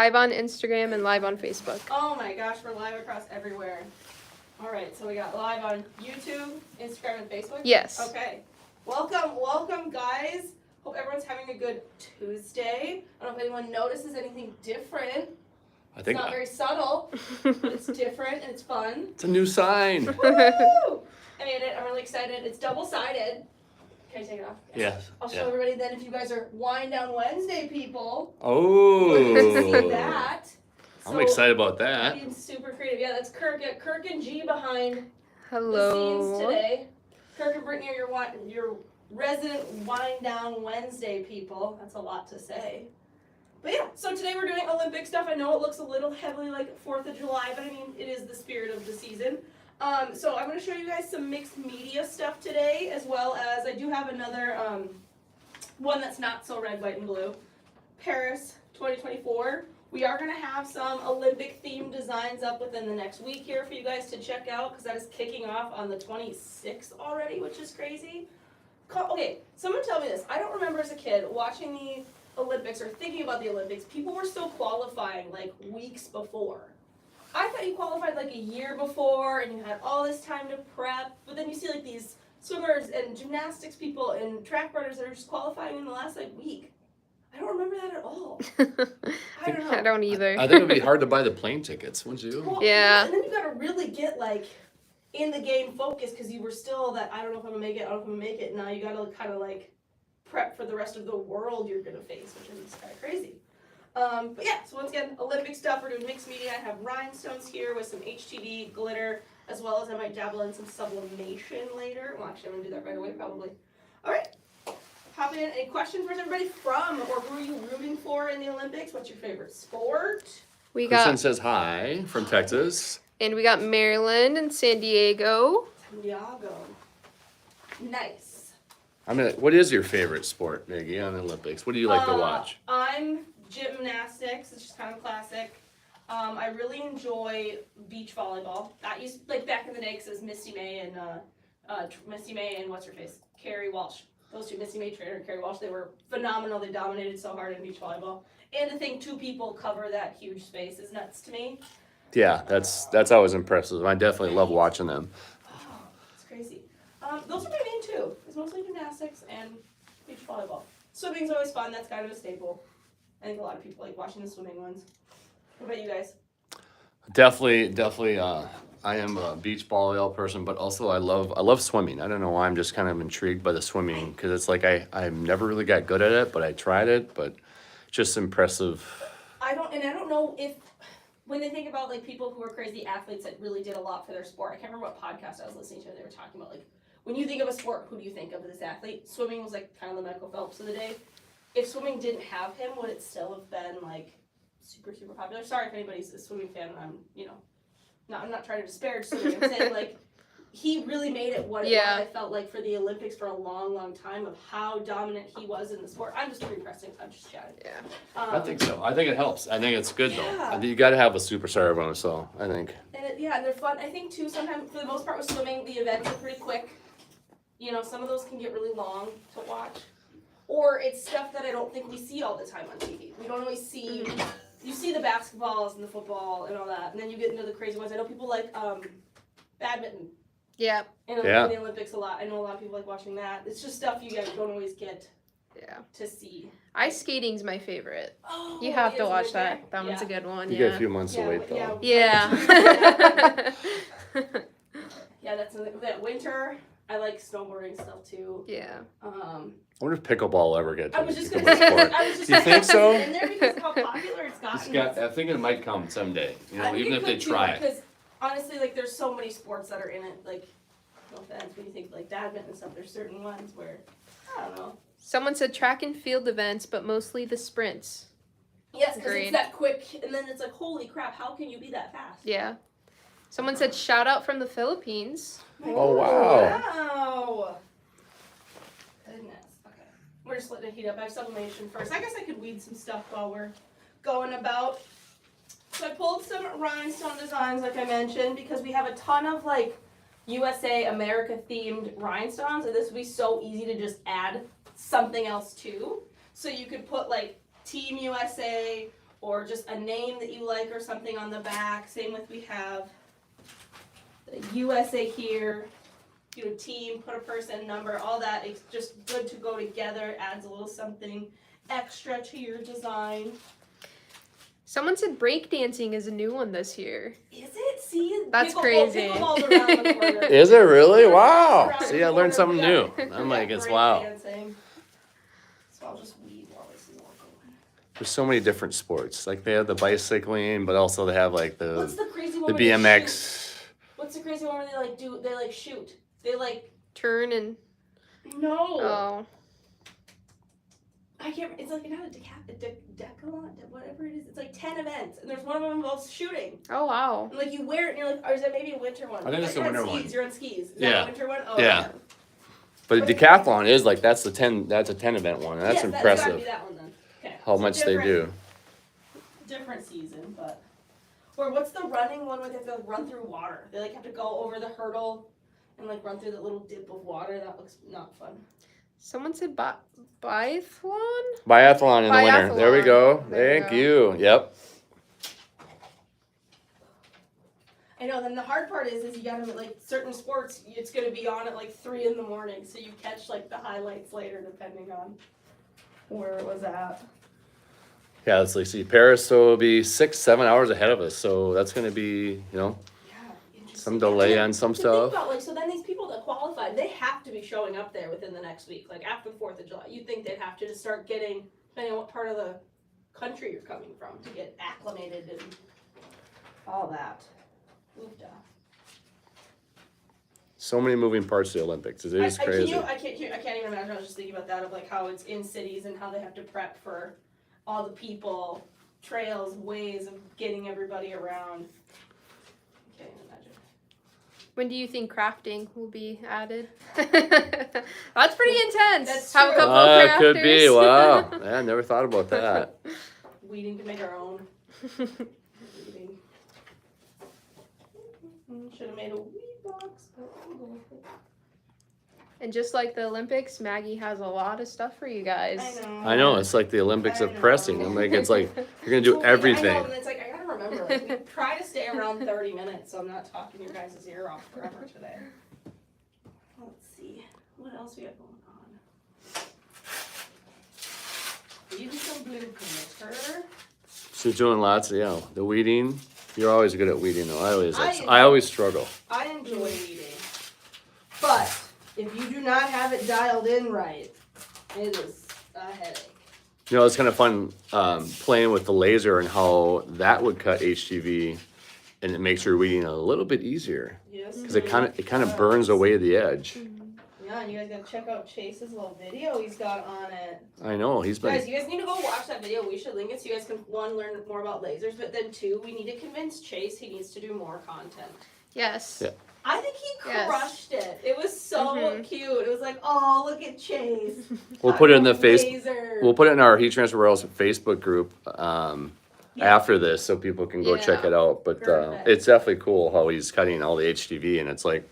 live on Instagram and live on Facebook. Oh my gosh, we're live across everywhere. All right, so we got live on YouTube, Instagram, and Facebook? Yes. Okay. Welcome, guys. Hope everyone's having a good Tuesday. I don't know if anyone notices anything different. I think It's not very subtle, but it's different and it's fun. it's a new sign. Woo! I made it. I'm really excited. It's double-sided. Can I take it off? Yes. I'll show everybody then if you guys are Wind Down Wednesday people. Oh. See that. I'm excited about that. Being super creative. Yeah, that's Kirk. Kirk and G behind Hello. the scenes today. Kirk and Brittany are your resident Wind Down Wednesday people. That's a lot to say. But yeah, so today we're doing Olympic stuff. I know it looks a little heavily like 4th of July, but I mean, it is the spirit of the season. So I'm going to show you guys some mixed media stuff today, as well as I do have another one that's not so red, white, and blue. Paris 2024. We are going to have some Olympic-themed designs up within the next week here for you guys to check out, because that is kicking off on the 26th already, which is crazy. Okay, someone tell me this. I don't remember as a kid watching the Olympics or thinking about the Olympics. People were still qualifying like weeks before. I thought you qualified like a year before and you had all this time to prep, but then you see like these swimmers and gymnastics people and track runners that are just qualifying in the last like week. I don't remember that at all. I don't know. I don't either. I think it'd be hard to buy the plane tickets, wouldn't you? Well, Yeah. And then you gotta really get like in the game focused, because you were still that I don't know if I'm gonna make it, I don't know if I'm gonna make it. Now you gotta kind of like prep for the rest of the world you're gonna face, which is kind of crazy. But yeah, so once again, Olympic stuff. We're doing mixed media. I have Rhinestones here with some HTV glitter, as well as I might dabble in some sublimation later. Well, actually, I'm gonna do that right away, probably. All right, hop in. Any questions for everybody from, or who are you rooting for in the Olympics? What's your favorite sport? We Kristen got says hi from Texas. and we got Maryland and San Diego. Santiago. Nice. What is your favorite sport, Maggie, on the Olympics? What do you like to watch? I'm gymnastics. It's just kind of classic. I really enjoy beach volleyball. That used like back in the day, because it was Misty May and what's her face, Carrie Walsh. Those two, Misty May Trainer and Carrie Walsh, they were phenomenal. They dominated so hard in beach volleyball. And to think 2 people cover that huge space is nuts to me. Yeah, that's always impressive. I definitely love watching them. Oh, it's crazy. Those are my main 2. It's mostly gymnastics and beach volleyball. Swimming's always fun. That's kind of a staple. I think a lot of people like watching the swimming ones. What about you guys? Definitely. I am a beach volleyball person, but also I love swimming. I don't know why, I'm just kind of intrigued by the swimming, because it's like I've never really got good at it, but I tried it, but just impressive. I don't know if when they think about like people who are crazy athletes that really did a lot for their sport. I can't remember what podcast I was listening to. They were talking about like when you think of a sport, who do you think of this athlete? Swimming was like kind of the Michael Phelps of the day. If swimming didn't have him, would it still have been like super popular? Sorry if anybody's a swimming fan. I'm not trying to disparage swimming. I'm saying like he really made it what it was. I felt like for the Olympics for a long time of how dominant he was in the sport. I'm just repressing. I'm just chatting. Yeah. I think so. I think it helps. I think it's good though. Yeah. I think you got to have a superstar everyone. So I think. And and they're fun. I think too. Sometimes for the most part with swimming, the events are pretty quick. Some of those can get really long to watch. Or it's stuff that I don't think we see all the time on TV. We don't always see, you see the basketballs and the football and all that, and then you get into the crazy ones. I know people like badminton. Yeah. In the Olympics a lot. I know a lot of people like watching that. It's just stuff you guys don't always get to see. Ice skating's my favorite. Oh, You have to watch okay. that. That one's a good one. You got a few months to wait though. Yeah. Yeah, that's that winter. I like snowboarding stuff too. Yeah. I wonder if pickleball will ever get to I was just become gonna a sport. say. You think so? In there because how popular it's gotten. I think it might come someday. I think Even it if they could too, try it. Because honestly, like there's so many sports that are in it. Like, no offense, when you think like badminton and stuff, there's certain ones where I don't know. Someone said track and field events, but mostly the sprints. Yes, because Agreed. it's that quick, and then it's like, holy crap, how can you be that fast? Yeah. Someone said shout out from the Philippines. Oh, wow. Wow. Goodness. Okay. We're just letting it heat up. I have sublimation first. I guess I could weed some stuff while we're going about. So I pulled some rhinestone designs, like I mentioned, because we have a ton of like USA, America themed rhinestones, and this would be so easy to just add something else to. So you could put like Team USA or just a name that you like or something on the back. Same with, we have the USA here, you know, team, put a person, number, all that. It's just good to go together, adds a little something extra to your design. Someone said breakdancing is a new one this year. Is it? See? That's crazy. Pickleball's around the corner. Is it really? Wow. Around See, the I learned corner, something we new. got- I'm we like, got it's wow. breakdancing. So I'll just weed while this is all going. There's so many different sports. Like they have the bicycling, but also they have like What's the the crazy one the where they shoot? BMX. What's the crazy one where they like shoot? They like, Turn and no. oh, I can't. It's like not a decathlon, whatever it is. It's like 10 events, and there's one of them involves shooting. oh wow. And like you wear it, and you're like, or is that maybe a winter one? I think it's Like, the you're on winter skis, one. You're on skis. Is Yeah. that a winter one? Oh, Yeah. But a decathlon is like that's a 10 event one. And that's yes, impressive. That's gotta be that one then. Okay. How So much they do. Different season, but. Or what's the running one where they have to run through water? They like have to go over the hurdle and like run through that little dip of water. That looks not fun. Someone said biathlon? Biathlon in the winter. There we Biathlon. go. There you Thank go. you. Yep. I know. Then the hard part is you gotta like certain sports. It's gonna be on at like 3 in the morning, so you catch like the highlights later, depending on where it was at. Yeah, let's like see. Paris, so it'll be 6-7 hours ahead of us. So that's gonna be, you know, Yeah, interesting. some delay on some To think stuff. about, like, so then these people that qualified, they have to be showing up there within the next week, like after the 4th of July. You'd think they'd have to just start getting, depending on what part of the country you're coming from, to get acclimated and all that. Oofda. So many moving parts to the Olympics. It is crazy. I can't even imagine. I was just thinking about that, of like how it's in cities and how they have to prep for all the people, trails, ways of getting everybody around. Can't even imagine. When do you think crafting will be added? That's pretty intense. That's Have a true. couple of crafters. Could be. Wow. Yeah, I never thought about that. Weeding to make our own. Weeding. Should have made a weed box. But we'll go with it. And just like the Olympics, Maggie has a lot of stuff for you guys. I know. It's like the Olympics I of pressing. know. I'm like, it's like you're gonna do Well, I know, everything. and it's like I gotta remember. Like, we try to stay around 30 minutes, so I'm not talking your guys' ear off forever today. Let's see what else we got going on. Maybe some blue glitter. She's doing lots of the weeding. You're always good at weeding though. I I always struggle. I enjoy weeding, but if you do not have it dialed in right, it is a headache. You know, it's kind of fun playing with the laser and how that would cut HGV, and it makes your weeding a little bit easier Yes. because it kind of burns away the edge. Yeah, and you guys gotta check out Chase's little video he's got on it. I know he's been. Guys, you guys need to go watch that video. We should link it so you guys can, one, learn more about lasers, but then two, we need to convince Chase he needs to do more content. Yes. Yeah. I think he Yes. crushed it. It was so cute. It was like, oh, look at Chase. We'll put it in the face. Laser. We'll put it in our Heat Transfer Royals Facebook group Yeah. after this, so people can go check Yeah. it out. But Perfect. it's definitely cool how he's cutting all the HGV, and it's like,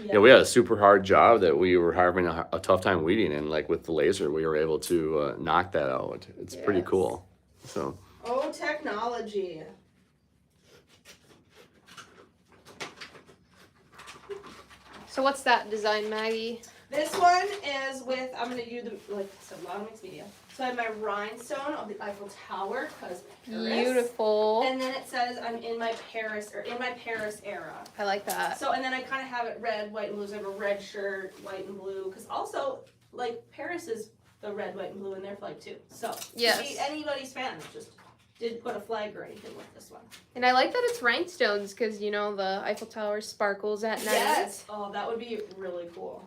Yeah. we had a super hard job that we were having a tough time weeding, and like with the laser, we were able to knock that out. It's pretty Yes. cool. So Oh, technology. So what's that design, Maggie? This one is with, I'm going to do a lot of mixed media. So I have my rhinestone of the Eiffel Tower, because Paris. Beautiful. And then it says I'm in my Paris era. I like that. So, and then I kind of have it red, white, and blue. So I have a red shirt, white and blue, because also, like, Paris is the red, white, and blue in their flag too. So, Yes. to be anybody's fan, just didn't put a flag or anything with this one. And I like that it's rhinestones because, you know, the Eiffel Tower sparkles at night. Yes. Oh, that would be really cool.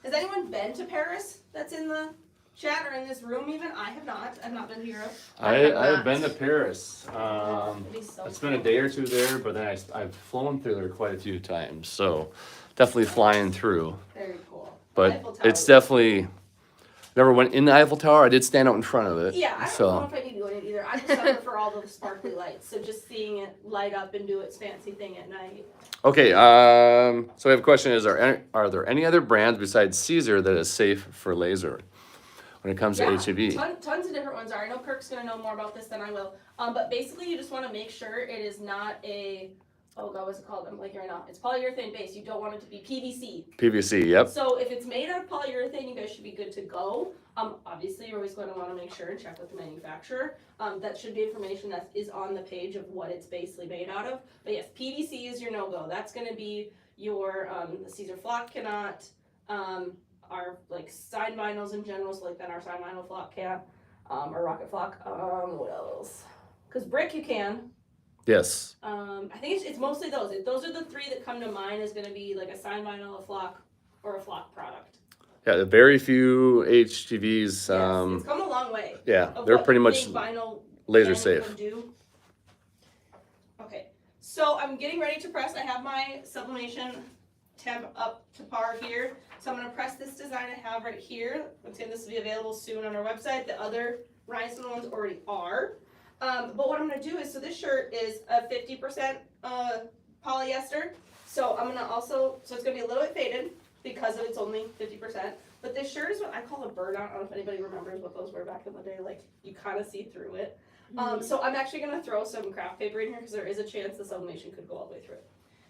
Has anyone been to Paris that's in the chat or in this room even? I have not. I've not been to Europe. I've been to Paris. It'd be so It's been a day or two there, but then I've flown through there quite a few times. So definitely flying through. Very cool. But Eiffel Tower it's was- definitely never went in the Eiffel Tower. I did stand out in front of it. Yeah, I don't so know if I need to go in it either. I'm just sucker for all the sparkly lights. So just seeing it light up and do its fancy thing at night. okay. So we have a question: are there any other brands besides 𝐂𝐍𝐍 that is safe for laser? when it comes to HEV. Tons of different ones are. I know Kirk's gonna know more about this than I will. But basically you just wanna make sure it is not a, oh god, what's it called? I'm blanking right now. It's polyurethane based. You don't want it to be PVC. PVC, yep. So if it's made out of polyurethane, you guys should be good to go. Obviously you're always gonna wanna make sure and check with the manufacturer. That should be information that is on the page of what it's basically made out of. But yes, PVC is your no-go. That's gonna be your, the 𝐒𝐍𝐍𝐄𝐂𝐓 flock cannot, our like side vinyls in general, so like then our side vinyl flock can't, or rocket flock. What else? Because brick you can. Yes. I think it's mostly those. Those are the three that come to mind is going to be like a side vinyl, a flock, or a flock product. Yeah, very few HTVs. Yes, it's come a long way. Yeah, of they're what pretty big much vinyl laser can safe. do. Okay, so I'm getting ready to press. I have my sublimation temp up to par here. So I'm going to press this design I have right here. Once again, this will be available soon on our website. The other Rhinestone ones already are. But what I'm going to do is, so this shirt is a 50% polyester. So I'm going to also, so it's going to be a little bit faded because it's only 50%. But this shirt is what I call a burnout. I don't know if anybody remembers what those were back in the day. Like, you kind of see through it. So I'm actually going to throw some craft paper in here because there is a chance the sublimation could go all the way through it.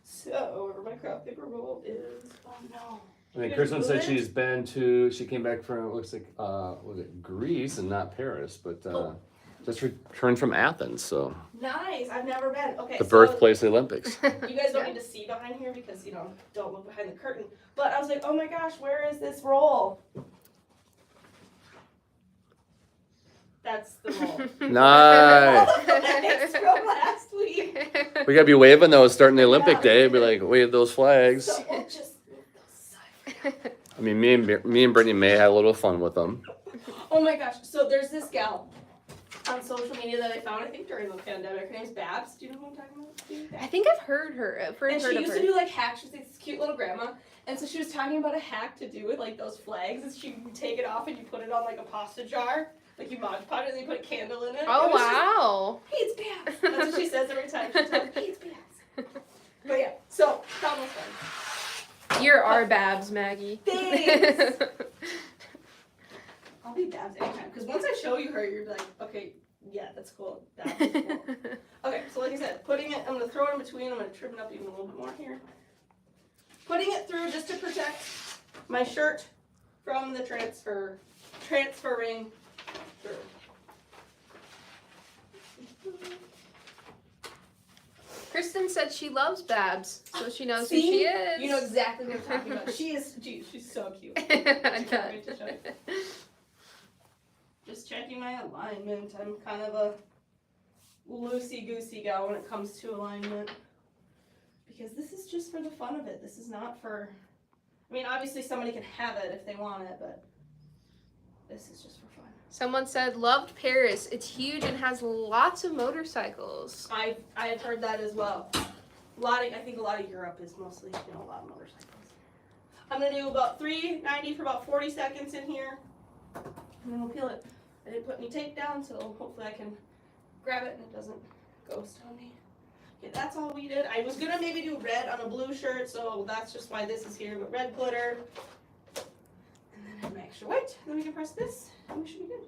So, wherever my craft paper roll is, oh no. I mean, Kristen said she came back from, it looks like, was it Greece and not Paris, but just returned from Athens, so. Nice, I've never been. Okay, The birthplace of the Olympics. You guys don't need to see behind here because, don't look behind the curtain. But I was like, oh my gosh, where is this roll? That's the roll. Nice. It's from last week. We gotta be waving those starting the Olympic Day. Be like, wave those flags. So we'll just move those aside. I mean, me and Brittany May had a little fun with them. Oh my gosh, so there's this gal on social media that I found, I think during the pandemic. Her name's Babs. Do you know who I'm talking about? I think I've heard her. And she used to do like hacks. She's like this cute little grandma. And so she was talking about a hack to do with like those flags. And you take it off and you put it on like a pasta jar. Like you Mod Podge it and then you put a candle in it. Oh, It was wow. Just, hey, it's Babs. That's what she says every time. She's like, hey, it's Babs. But yeah, so that was fun. You're our Babs, Maggie. Thanks. I'll be Babs anytime. Because once I show you her, you're like, okay, yeah, that's cool. Babs is cool. Okay, so like I said, putting it, I'm going to throw it in between. I'm going to trim it up even a little bit more here. Putting it through just to protect my shirt from the transferring through. Kristen said she loves Babs, so she knows who See? she is. You know exactly what I'm talking about. She's so cute. I Can't wait to show you. Just checking my alignment. I'm kind of a loosey-goosey gal when it comes to alignment. Because this is just for the fun of it. This is not for... I mean, obviously somebody can have it if they want it, but this is just for fun. Someone said, loved Paris. It's huge and has lots of motorcycles. I've heard that as well. I think a lot of Europe is mostly, a lot of motorcycles. I'm going to do about 390 for about 40 seconds in here. And then we'll peel it. I didn't put any tape down, so hopefully I can grab it and it doesn't ghost on me. Okay, that's all we did. I was going to maybe do red on a blue shirt, so that's just why this is here, but red glitter. And then have my extra white. Then we can press this, and we should be good.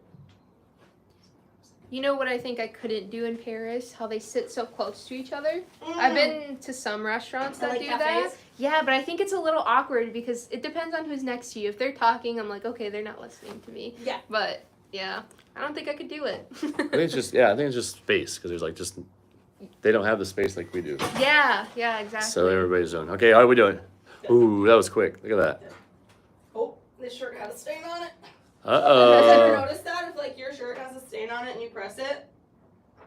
You know what I think I couldn't do in Paris? How they sit so close to each other. I've been to some restaurants that Like do cafes? that. Yeah, but I think it's a little awkward because it depends on who's next to you. If they're talking, I'm like, okay, they're not listening to me. Yeah. But yeah, I don't think I could do it. I think it's just space because there's like just they don't have the space like we do. Yeah, exactly. So everybody's doing. Okay, how are we doing? Ooh, that was quick. Look at that. Oh, this shirt had a stain on it. Uh Have you ever oh. noticed that? If like your shirt has a stain on it and you press it?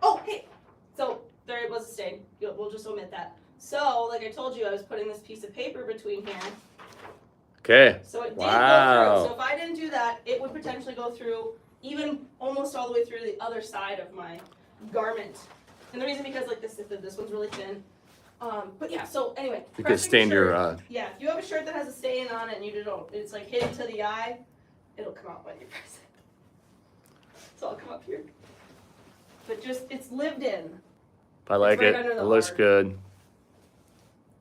Oh, hey! So there was a stain. We'll just omit that. So, like I told you, I was putting this piece of paper between here. Okay. So it did Wow. go through. So if I didn't do that, it would potentially go through even almost all the way through the other side of my garment. And the reason because like this one's really thin. But yeah, so anyway. You could pressing stain your. shirt. Yeah, if you have a shirt that has a stain on it and you don't, it's like hidden to the eye, it'll come out when you press it. So I'll come up here. But just, it's lived in. I like right it. under It the looks heart. good.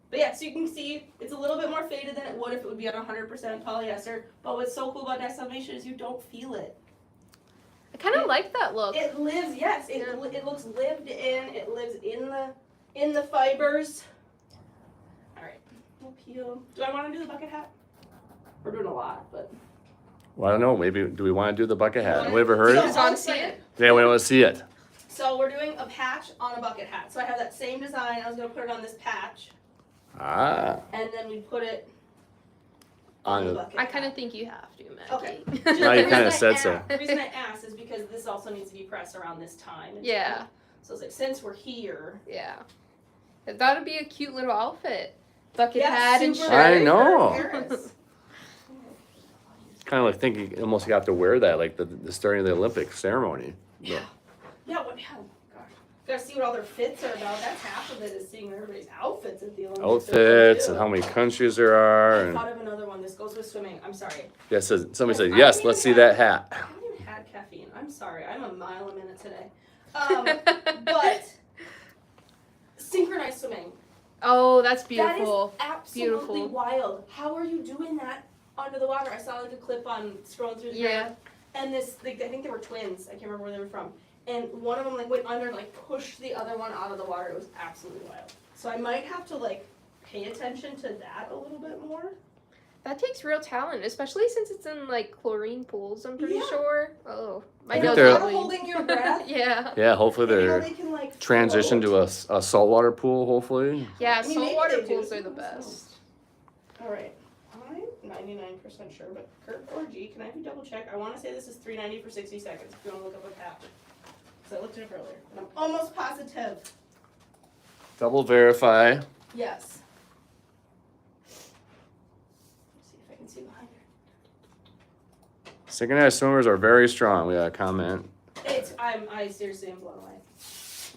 But yeah, so you can see it's a little bit more faded than it would if it would be on 100% polyester. But what's so cool about dye sublimation is you don't feel it. I kind of like that look. It lives, yes, it looks lived in. It lives in the fibers. All right, we'll peel. Do I want to do the bucket hat? We're doing a lot, but. Well, I don't know. Maybe do we want to do the bucket hat? Have we ever Do heard you it? just want to see it? Yeah, we want to see it. So we're doing a patch on a bucket hat. So I have that same design. I was gonna put it on this patch, Ah. and then we put it On on the the- bucket. I kind of think you have to, Maggie. Okay. Now you The kinda reason said I so. asked- The reason I asked is because this also needs to be pressed around this time. Yeah. So it's like, since we're here. Yeah. That would be a cute little outfit. Bucket Yeah, hat and super shirt. I know. Paris. Kind of like thinking you almost have to wear that like the starting of the Olympic ceremony. Yeah. Yeah, what, yeah, gosh. Gotta see what all their fits are about. That's half of it is seeing everybody's outfits at the Olympics. Outfits and how many countries there are. I And thought of another one. This goes with swimming. I'm sorry. yeah, somebody said, I yes, haven't let's see even that hat. I haven't even had caffeine. I'm sorry. I'm a mile a minute today. But synchronized swimming. Oh, that's beautiful. That is absolutely Beautiful. wild. How are you doing that under the water? I saw like a clip on scrolling through the Yeah. and this, like, I think they were twins. I can't remember where they were from. And one of them like went under and like pushed the other one out of the water. It was absolutely wild. So I might have to like pay attention to that a little bit more. That takes real talent, especially since it's in like chlorine pools, I'm pretty Yeah. sure. Oh, my I think nose they're- is Not bleeding. holding your breath. Yeah. Yeah, hopefully And how they're they can like transition float. to a saltwater pool, hopefully. Yeah, I mean, maybe saltwater they do. pools are the Who knows? best. All right, I'm 99% sure, but 𝐂𝐎𝐍, can I do double check? I want to say this is $3.90 for 60 seconds. If you want to look up a patch, because I looked it up earlier, and I'm almost positive. Double verify. Yes. Let's see if I can see behind her. Synchronized swimmers are very strong. We got a comment. I seriously am blown away.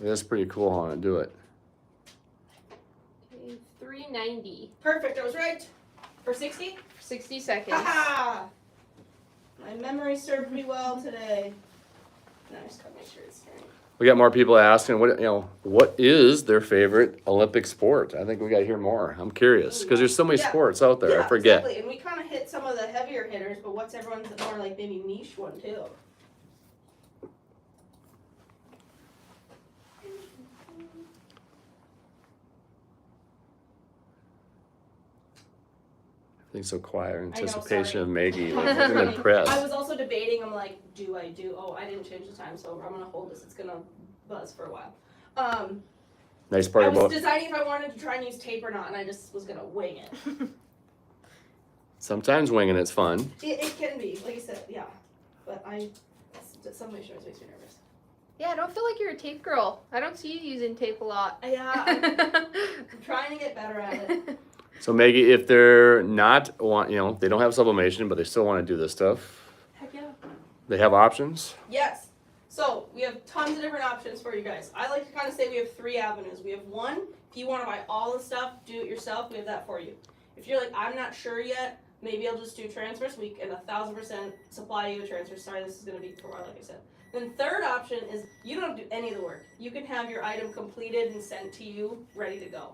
That's pretty cool how to do it. Okay, $3.90 Perfect, I was right. For 60? for 60 seconds. Haha! My memory served me well today. Now I just gotta make sure it's right. We got more people asking what is their favorite Olympic sport? I think we got to hear more. I'm curious because there's so many Yeah. sports out there. Yeah, I forget. Exactly. And we kind of hit some of the heavier hitters, but what's everyone's more like maybe niche one too? Everything's so quiet. know, Anticipation sorry. of Maggie. Like, I'm impressed. I was also debating. I'm like, do I do? Oh, I didn't change the time, so I'm gonna hold this. It's gonna buzz for a while. Nice part I was about deciding if I wanted to try and use tape or not, and I just was gonna wing it. sometimes winging it's fun. It can be, like I said, yeah. But some of my shows makes me nervous. Yeah, I don't feel like you're a tape girl. I don't see you using tape a lot. Yeah, I'm trying to get better at it. So Maggie, if they're not they don't have sublimation, but they still want to do this stuff, Heck yeah. they have options. Yes. So we have tons of different options for you guys. I like to kind of say we have 3 avenues. We have one, if you want to buy all the stuff, do it yourself, we have that for you. If you're like, I'm not sure yet, maybe I'll just do transfers. We can 1,000% supply you a transfer. Sorry, this is going to be for a while, like I said. Then third option is you don't have to do any of the work. You can have your item completed and sent to you, ready to go.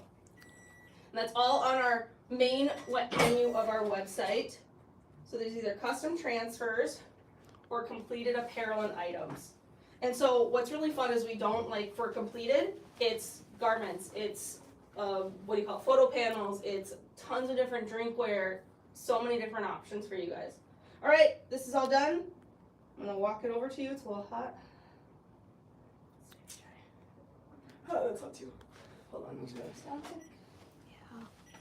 And that's all on our main menu of our website. So there's either custom transfers or completed apparel and items. And so what's really fun is we don't, like, for completed, it's garments, it's photo panels, it's tons of different drinkware, so many different options for you guys. All right, this is all done. I'm gonna walk it over to you. It's a little hot. Oh, that's not too. Hold on.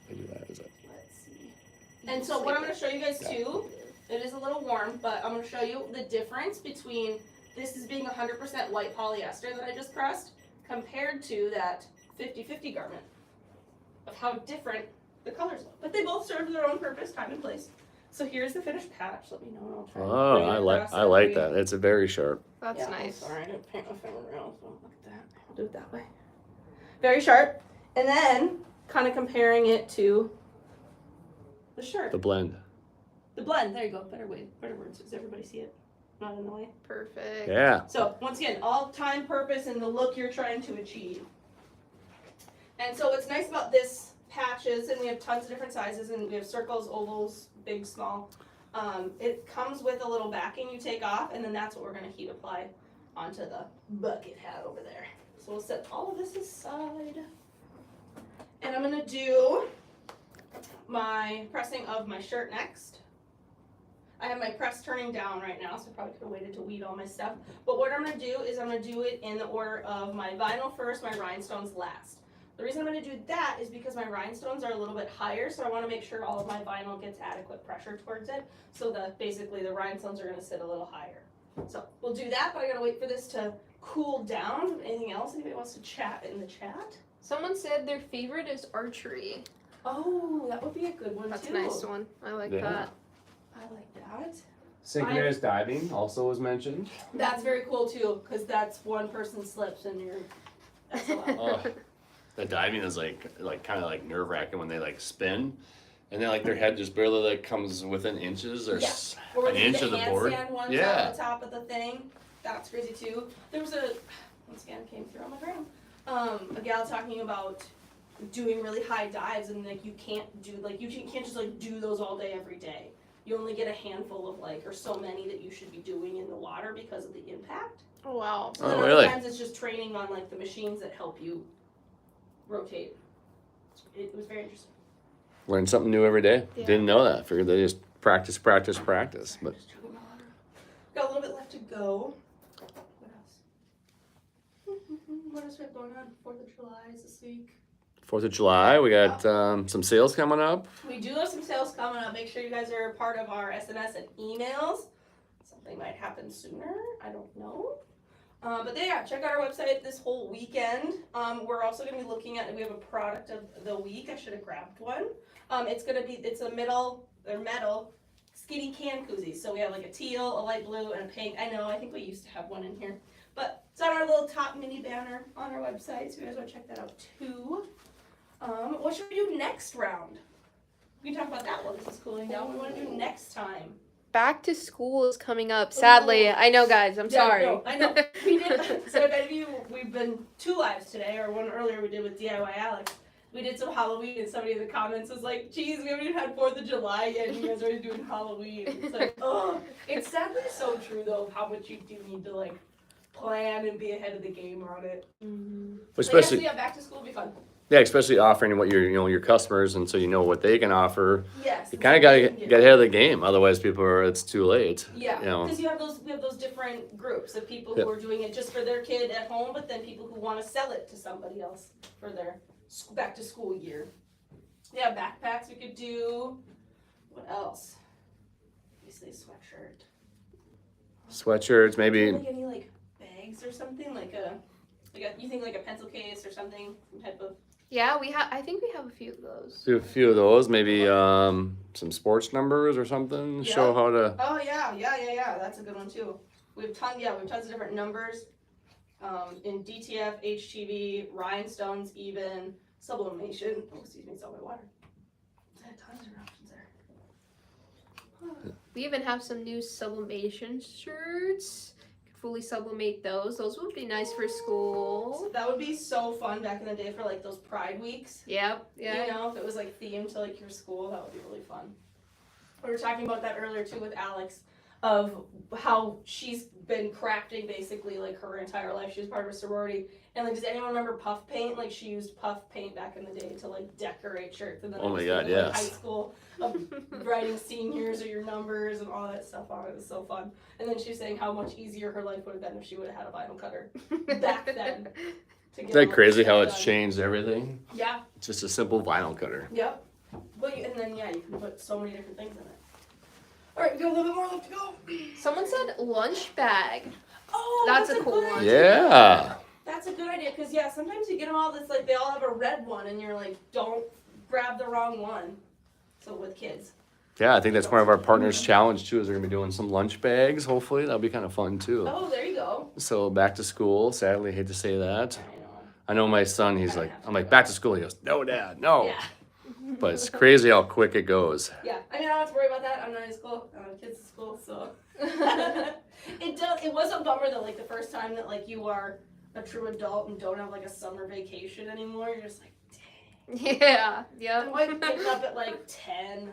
Maybe that is it. Let's see. And so what I'm gonna show you guys too, it is a little warm, but I'm gonna show you the difference between this is being 100% white polyester that I just pressed compared to that 50-50 garment of how different the colors look. But they both serve their own purpose, time and place. So here's the finished patch. Let me know and I'll try. Oh, bring it across I like for you. that. It's a very sharp. That's Yeah, nice. I'm sorry, I didn't paint my fingernails. So look at that. I'll do it that way. Very sharp. And then kind of comparing it to the shirt. The blend. The blend. There you go. Better words. Does everybody see it? Not in the way. Perfect. Yeah. So once again, all time, purpose, and the look you're trying to achieve. And so what's nice about this patch is, and we have tons of different sizes, and we have circles, ovals, big, small. It comes with a little backing you take off, and then that's what we're gonna heat apply onto the bucket hat over there. So we'll set all of this aside. And I'm gonna do my pressing of my shirt next. I have my press turning down right now, so I probably could have waited to weed all my stuff. But what I'm gonna do is I'm gonna do it in the order of my vinyl first, my rhinestones last. The reason I'm gonna do that is because my rhinestones are a little bit higher, so I wanna make sure all of my vinyl gets adequate pressure towards it. So basically the rhinestones are gonna sit a little higher. So we'll do that, but I gotta wait for this to cool down. Anything else anybody wants to chat in the chat? Someone said their favorite is archery. Oh, that would be a good one That's too. a nice one. I like Yeah. that. I like that. Synchronous diving also was mentioned. That's very cool too, because that's one person slips and you're. That's a lot. Oh, the diving is like kind of like nerve wracking when they like spin, and then like their head just barely like comes within inches or Yeah. Or an inch of the board. handstand ones Yeah. on the top of the thing. That's crazy too. There was once again came through on my brain. A gal talking about doing really high dives and like you can't just like do those all day every day. You only get a handful of or so many that you should be doing in the water because of the impact. Oh wow. So then Oh, really? other times it's just training on the machines that help you rotate. It was very interesting. Learn something new every day. Yeah. Didn't know that. Figured they just practice. But Just chugging my water. Got a little bit left to go. What else? What else we have going on? 4th of July is this week. 4th of July, we got some sales coming up. We do have some sales coming up. Make sure you guys are part of our SMS and emails. Something might happen sooner. I don't know. But yeah, check out our website this whole weekend. We're also going to be looking at, we have a product of the week. I should have grabbed one. It's a metal skinny can koozie. So we have a teal, a light blue, and a pink. I think we used to have one in here. But it's on our little top mini banner on our website, so you guys want to check that out too. What should we do next round? We can talk about that while this is cooling down. What do we want to do next time? Back to school is coming up. Sadly, I know, guys. I'm sorry. No, I know. We did. So if any of you, we've been 2 lives today, or one earlier we did with DIY Alex. We did some Halloween, and somebody in the comments was like, "Geez, we haven't even had 4th of July yet, and you guys are already doing Halloween." It's like, oh, it's sadly so true though of how much you do need to plan and be ahead of the game on it. Especially, yeah, back to school will be fun. yeah, especially offering what your customers, and so you know what they can offer. Yes. You kind of got to get ahead of the game, otherwise it's too late. Yeah, You know. because we have those different groups of people Yep. who are doing it just for their kid at home, but then people who want to sell it to somebody else for their back to school year. Yeah, backpacks we could do. What else? Obviously, sweatshirt. Sweatshirts, maybe. Any bags or something you think a pencil case or something, some type of. Yeah, I think we have a few of those. Do a few of those, maybe some sports numbers or something. Yeah. Show how to. Oh yeah. That's a good one too. We have tons of different numbers. In DTF, HTV, Rhinestones, even Sublimation. Oh, excuse me, it's all my water. I had tons of options there. We even have some new Sublimation shirts. Could fully sublimate those. Those would be nice for school. That would be so fun back in the day for those Pride weeks. Yep. Yeah. You know, if it was themed to your school, that would be really fun. We were talking about that earlier too with Alex, of how she's been crafting basically her entire life. She was part of a sorority, and does anyone remember puff paint? She used puff paint back in the day to decorate shirts, and then Oh my I God, was yes. high school of writing seniors or your numbers and all that stuff on it. It was so fun. And then she was saying how much easier her life would have been if she would have had a vinyl cutter back then. Isn't that crazy how it's changed everything? Yeah. It's just a simple vinyl cutter. Yep. But and then you can put so many different things in it. All right, we got a little bit more left to go. Someone said lunch bag. Oh, That's a good cool one. idea. Yeah. That's a good idea, because sometimes you get them all this they all have a red one, and you're don't grab the wrong one. So with kids. Yeah, I think that's one of our partners' challenge too. Is they're gonna be doing some lunch bags. Hopefully, that'll be kind of fun too. Oh, there you go. So back to school. Sadly, I hate to say that. I know. I know my son. I'm like back to school. He goes, no, Dad, no. Yeah. But it's crazy how quick it goes. Yeah. I don't have to worry about that. I'm not in school. I don't have kids in school, so. It was a bummer though, the first time that you are a true adult and don't have a summer vacation anymore. You're just dang. Yeah. I'm Yep. like getting up at like 10,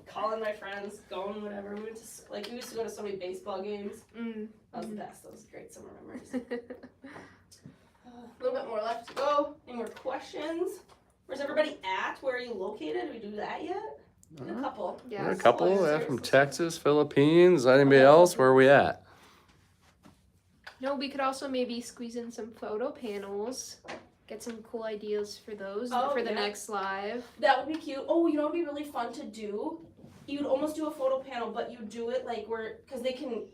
calling my friends, going whatever. We used to go to so many baseball games. That was the best. That was great summer memories. A little bit more left to go. Any more questions? Where's everybody at? Where are you located? Did we do that yet? A couple. Yeah. A couple from Texas, Philippines. Anybody else? Where are we at? No, we could also maybe squeeze in some photo panels. Get some cool ideas for those for the next live. That would be cute. Oh, you know what would be really fun to do? You'd almost do a photo panel, but you do it like because they can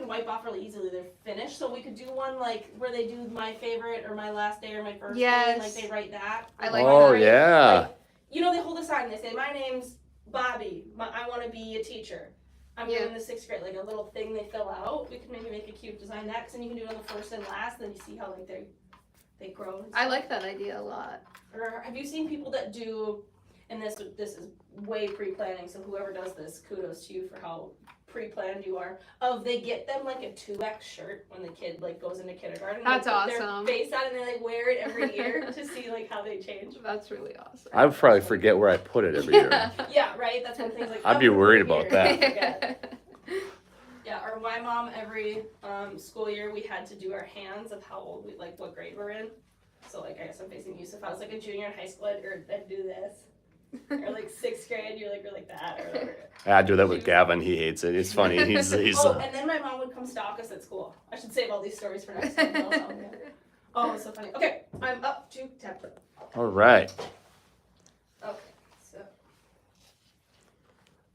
wipe off really easily. They're finished, so we could do one like where they do my favorite or my last day or my first day, and like they write that. I like Oh that. yeah. Like, you know, they hold a sign. They say, "My name's Bobby. I want to be a teacher. I'm in the 6th grade." Like a little thing they fill out. We could maybe make a cute design that, because then you can do it on the first and last. Then you see how like they grow. I like that idea a lot. Or have you seen people that do? And this is way pre-planning. So whoever does this, kudos to you for how pre-planned you are. They get them like a 2X shirt when the kid like goes into kindergarten. That's they put awesome. Their face on, and they like wear it every year to see like how they change. That's really awesome. I would probably forget where I put it every year. Yeah, right. That's when things like. I'd be worried about that. Yeah, or my mom every school year we had to do our hands of how old what grade we're in. So like I guess I'm facing you. So if I was like a junior in high school, I'd do this. Or like 6th grade, you're like that or whatever. I do that with Gavin. He hates it. It's funny. He's and then my mom would come stalk us at school. I should save all these stories for next time. Oh, it's so funny. Okay, I'm up to template. all right. Okay, so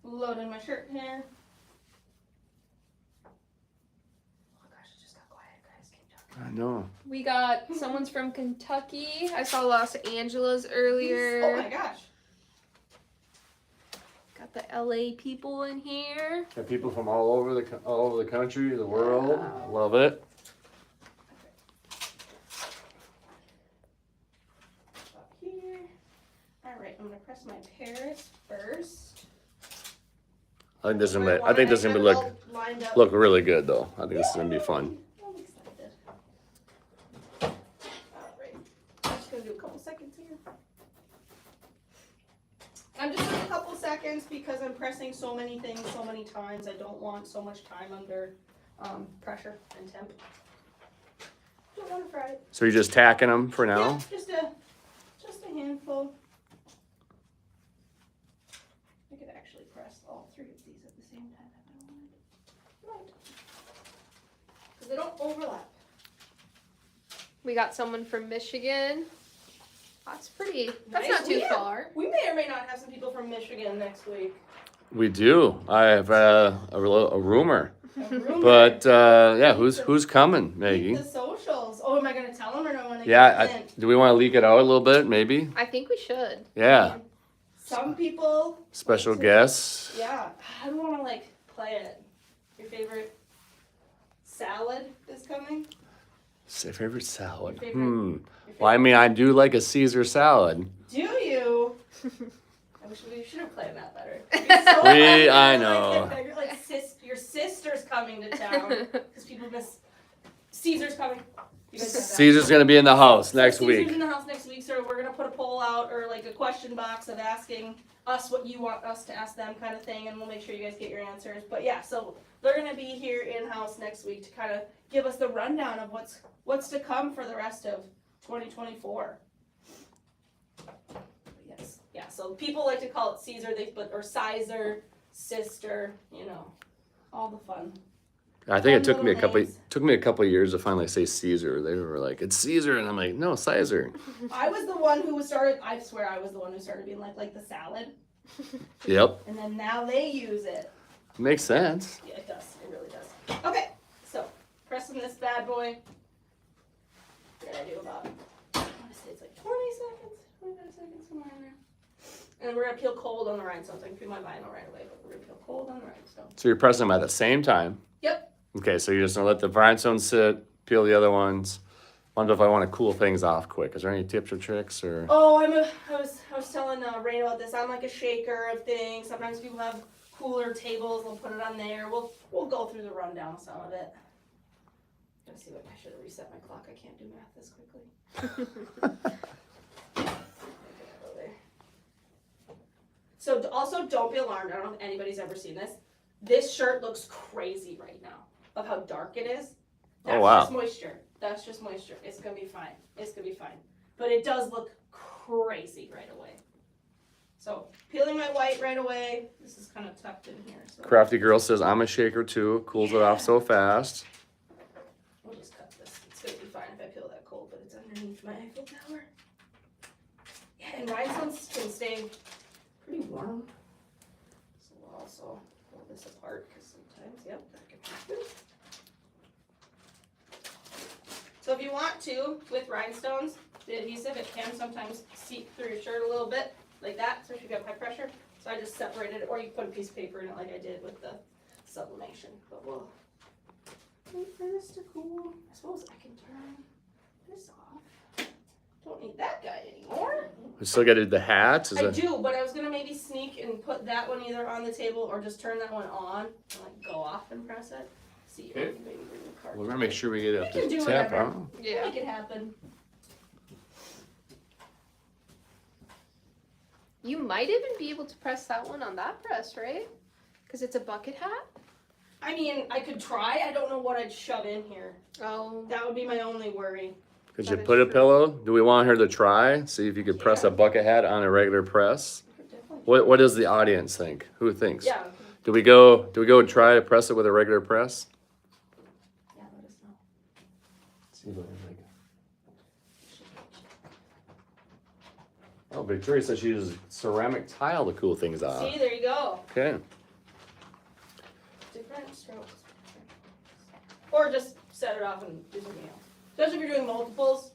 loading my shirt here. Oh gosh, it just got quiet, guys. Keep talking. I know. We got someone's from Kentucky. I saw Los Angeles earlier. Oh my gosh. Got the LA people in here. Got people from all over the country, the world. Wow. Love it. Up here. All right, I'm gonna press my Paris first. I think this is gonna look really good though. I think this is gonna be fun. I'm excited. All right, I'm just gonna do a couple seconds here. I'm just doing a couple seconds because I'm pressing so many things so many times. I don't want so much time under pressure and temp. Don't want to fry it. So you're just tacking them for now? Yeah, just a handful. I could actually press all 3 of these at the same time if I wanted. Right. Because they don't overlap. We got someone from Michigan. That's pretty. That's Nice. not too far. We may or may not have some people from Michigan next week. We do. I have a rumor. A rumor. But yeah, who's coming, Keep Maggie? the socials. Oh, am I going to tell them or do I want to Yeah, do we want to leak it out a little bit, maybe? I think we should. Yeah. Some people. Special like to- guests. Yeah. I don't want to play it. Your favorite salad is coming? Favorite salad? Your favorite- Well, I mean, I do like a Caesar salad. Do you? I wish we should have planned that better. I know. You're like your sister's coming to town because people miss Caesar's coming. You guys got that? Caesar's gonna be in the house next Caesar's week. in the house next week, so we're gonna put a poll out or a question box of asking us what you want us to ask them, kind of thing, and we'll make sure you guys get your answers. But yeah, so they're gonna be here in house next week to kind of give us the rundown of what's to come for the rest of 2024. Yes, yeah. So people like to call it Caesar, or Sizer, sister, all the fun. I think it Fun took me a little couple names. of years to finally say Caesar. They were like, "It's Caesar," and I'm like, "No, Caesar." I was the one who started. I swear, I was the one who started being like the salad, Yep, and then now they use it. makes sense. Yeah, it does. It really does. Okay, so pressing this bad boy. What did I do about? I want to say it's like 20 seconds, 25 seconds, somewhere in there. And then we're gonna peel cold on the rhinestones. I can peel my vinyl right away, but we're gonna peel cold on the rhinestones. So you're pressing them at the same time. Yep. Okay, so you're just gonna let the rhinestones sit, peel the other ones. Wonder if I want to cool things off quick. Is there any tips or tricks or? Oh, I was telling Rain about this. I'm like a shaker of things. Sometimes people have cooler tables. They'll put it on there. We'll go through the rundown of some of it. Let's see what I should have reset my clock. I can't do math this quickly. Also, don't be alarmed. I don't know if anybody's ever seen this. This shirt looks crazy right now of how dark it is. That's just moisture. That's just moisture. It's going to be fine. It's going to be fine. But it does look crazy right away. So, peeling my white right away. This is kind of tucked in here. So. Crafty Girl says, I'm a shaker too. Cools it off so fast. We'll just cut this. It's going to be fine if I peel that cold, but it's underneath my Eiffel Tower. Yeah, and rhinestones can stay pretty warm. So we'll also pull this apart because sometimes, yep, that can happen. So if you want to, with rhinestones, the adhesive, it can sometimes seep through your shirt a little bit, like that, especially if you have high pressure. So I just separated it, or you put a piece of paper in it like I did with the sublimation. But we'll wait for this to cool. I suppose I can turn this off. Don't need that guy anymore. We still got to do the hats. I do, but I was gonna maybe sneak and put that one either on the table or just turn that one on and like go off and press it. See, Okay. maybe bring the card. We're gonna make sure we get up We can to do tap. whatever. Huh? Yeah. Make it happen. You might even be able to press that one on that press, right? Because it's a bucket hat. I mean, I could try. I don't know what I'd shove in here. Oh. That would be my only worry. Could That you is put a true. pillow? Do we want her to try? See if you could press a bucket hat on a regular press. I could definitely What does the audience think? Who thinks? Yeah. Do we go and try to press it with a regular press? Yeah, let us know. See what it's like. Oh, Victoria says she uses ceramic tile to cool things off. See, there you go. Okay. Different strokes. Or just set it off and do something else. Especially if you're doing multiples,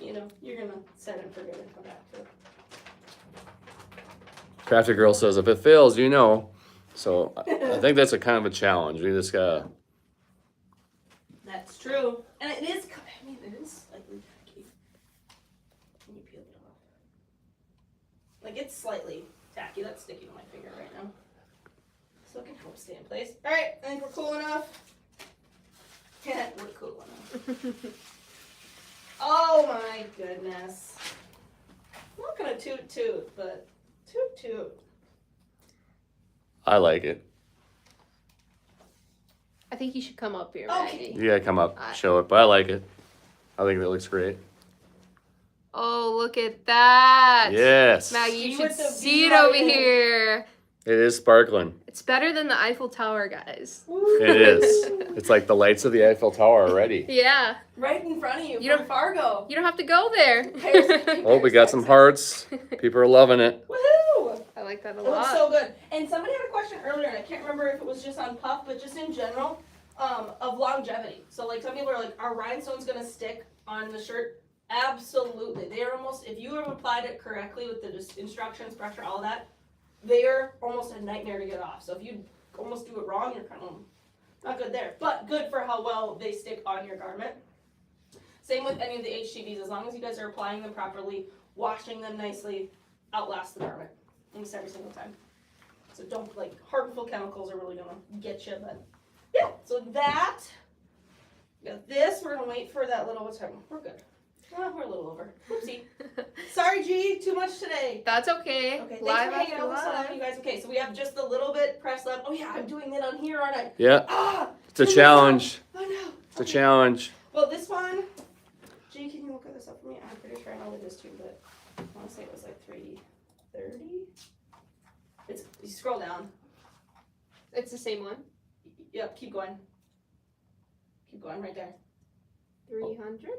you know, you're gonna set and forget and come back to it. Crafty Girl says, if it fails, you know. So I think that's a kind of a challenge. We just gotta. That's true. And it is, I mean, it is slightly tacky when you peel it off. Like, it's slightly tacky. That's sticking to my finger right now. So it can help stay in place. All right, I think we're cool enough. Yeah, we're cool enough. Oh my goodness. I'm not gonna toot, but toot. I like it. I think you should come up here, Okay. Maggie. You gotta come up, show it, but I like it. I think it looks great. Oh, look at that. Yes. Maggie, you See should what the see it V over lighting- here. It is sparkling. It's better than the Eiffel Tower, guys. It is. It's like the lights of the Eiffel Tower already. Yeah. Right in front of you, You from don't- Fargo. You don't have to go there. Oh, we got some hearts. People are loving it. Woohoo! I like that a It looks lot. so good. And somebody had a question earlier, and I can't remember if it was just on Puff, but just in general, of longevity. So like some people are like, are rhinestones gonna stick on the shirt? Absolutely. They are almost, if you have applied it correctly with the just instructions, pressure, all that, they are almost a nightmare to get off. So if you almost do it wrong, you're kind of not good there. But good for how well they stick on your garment. Same with any of the HTVs. As long as you guys are applying them properly, washing them nicely, outlast the garment. Almost every single time. So don't, like, harmful chemicals are really gonna get you, but yeah. So that, we got this. We're gonna wait for that little, what's happening? We're good. Well, we're a little over. Oopsie. Sorry, G, too much today. That's okay. Okay, thanks Live for hanging after out with us, live. you guys. Okay, so we have just a little bit pressed left. Oh yeah, I'm doing it on here, aren't I? Yeah, Ah! it's a challenge. Oh no. It's a challenge. Well, this one, G, can you look at this up for me? I'm pretty sure I know what it is too, but I want to say it was like 330. It's, you scroll down. It's the same one. Yep, keep going. Keep going right there. 300?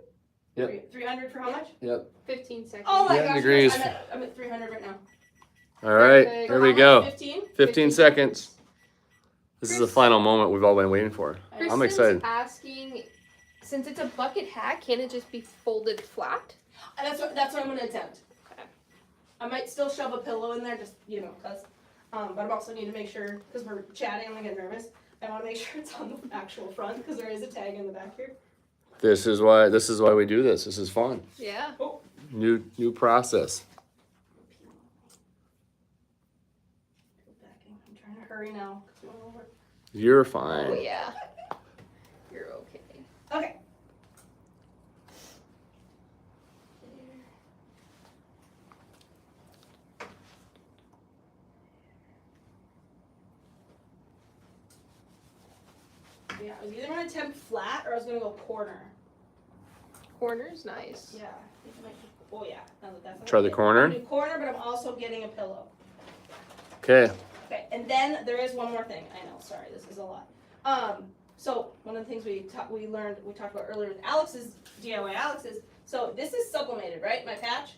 Yep. 300 for how much? Yep. 15 seconds. Oh my Yeah, gosh, degrees. yes, I'm at 300 right now. All right, Perfect. here we For how go. much? 15? 15 seconds. This is the final moment we've all been waiting for. I'm Kristen's excited. asking, since it's a bucket hat, can it just be folded flat? And that's what I'm going to attempt. Okay. I might still shove a pillow in there, just, you know, because, but I also need to make sure, because we're chatting, I'm going to get nervous. I want to make sure it's on the actual front, because there is a tag in the back here. This is why we do this. This is fun. Yeah. Oh. New process. I'm trying to hurry now, because we're over. You're Oh, fine. yeah. You're okay. Okay. Yeah, I was either gonna attempt flat or I was gonna go corner. Corner's nice. Yeah. I think I might do- Oh yeah. No, that's not Try the okay. corner? I'm gonna do corner, but I'm also getting a pillow. Okay. Okay, and then there is one more thing. I know, sorry, this is a lot. So one of the things we talked about earlier with Alex's DIY Alex's. So this is sublimated, right? My patch.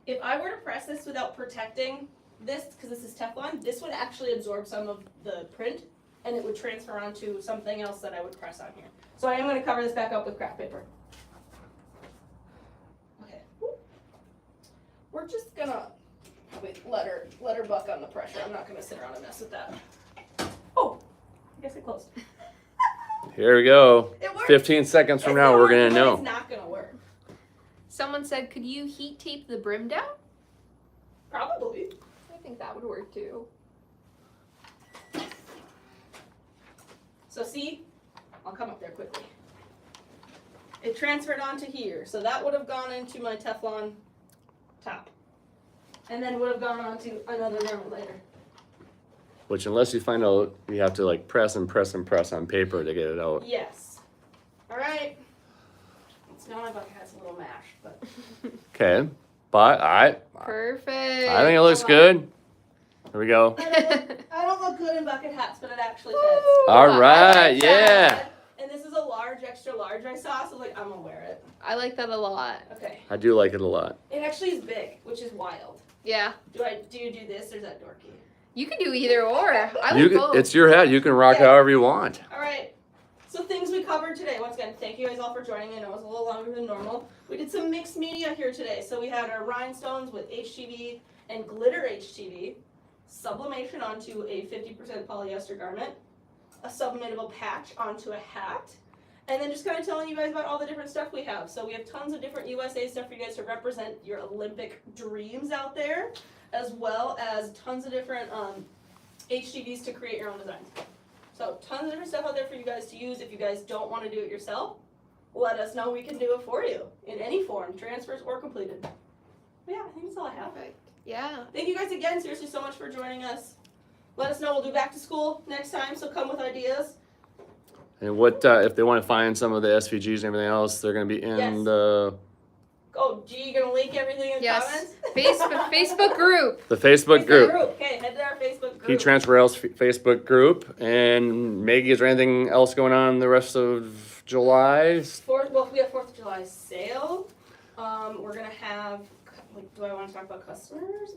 If I were to press this without protecting this, because this is Teflon, this would actually absorb some of the print, and it would transfer onto something else that I would press on here. So I am going to cover this back up with craft paper. Okay. We're just gonna probably let her buck on the pressure. I'm not gonna sit around and mess with that. Oh, I guess it closed. Here we go. It worked. 15 seconds from It's now, not we're gonna working, know. It's not gonna work. Someone said, could you heat tape the brim down? Probably. I think that would work too. So see, I'll come up there quickly. It transferred onto here, so that would have gone into my Teflon top, and then would have gone onto another round later. Which, unless you find out, you have to like press and press and press on paper to get it out. Yes. All right. It's not my bucket has a little mash, but Okay. But I Perfect. think it looks good. Here we go. I don't look good in bucket hats, but it actually fits. Woo! All I right, like yeah. that. And this is a large, extra large I saw, so like I'm gonna wear it. I like that a lot. Okay. I do like it a lot. It actually is big, which is wild. Yeah. Do you do this or is that dorky? You can do either or. I like You both. it's your hat. You can rock Yeah. however you want. All right. So things we covered today. Once again, thank you guys all for joining. I know it was a little longer than normal. We did some mixed media here today. So we had our rhinestones with HTV and glitter HTV, sublimation onto a 50% polyester garment, a sublimatable patch onto a hat, and then just kind of telling you guys about all the different stuff we have. So we have tons of different USA stuff for you guys to represent your Olympic dreams out there, as well as tons of different HTVs to create your own designs. So tons of different stuff out there for you guys to use. If you guys don't want to do it yourself, let us know. We can do it for you in any form, transfers or completed. But yeah, I think that's all I have. Perfect. Yeah. Thank you guys again, seriously, so much for joining us. Let us know. We'll do back to school next time, so come with ideas. And what if they want to find some of the SVGs and everything else? They're going to be in Yes. the Oh, G, you gonna link everything in the Yes. comments? Facebook group. Facebook group. Okay, head to our Facebook group. Heat Transfer Rails Facebook group. And Maggie, is there anything else going on the rest of July? We have 4th of July sale. We're gonna have. Like, do I want to talk about customers?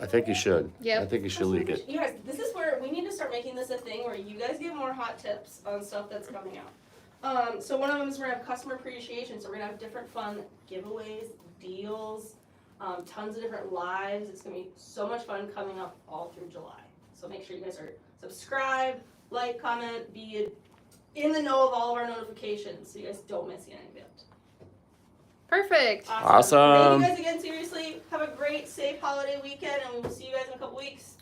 I think you should. Yep. I think you should leak it. You guys, this is where we need to start making this a thing where you guys give more hot tips on stuff that's coming out. So one of them is we're gonna have customer appreciation. So we're gonna have different fun giveaways, deals, tons of different lives. It's gonna be so much fun coming up all through July. So make sure you guys are subscribed, like, comment, be in the know of all of our notifications so you guys don't miss any of it. Perfect. Awesome. Thank you guys again, seriously. Have a great, safe holiday weekend, and we will see you guys in a couple weeks.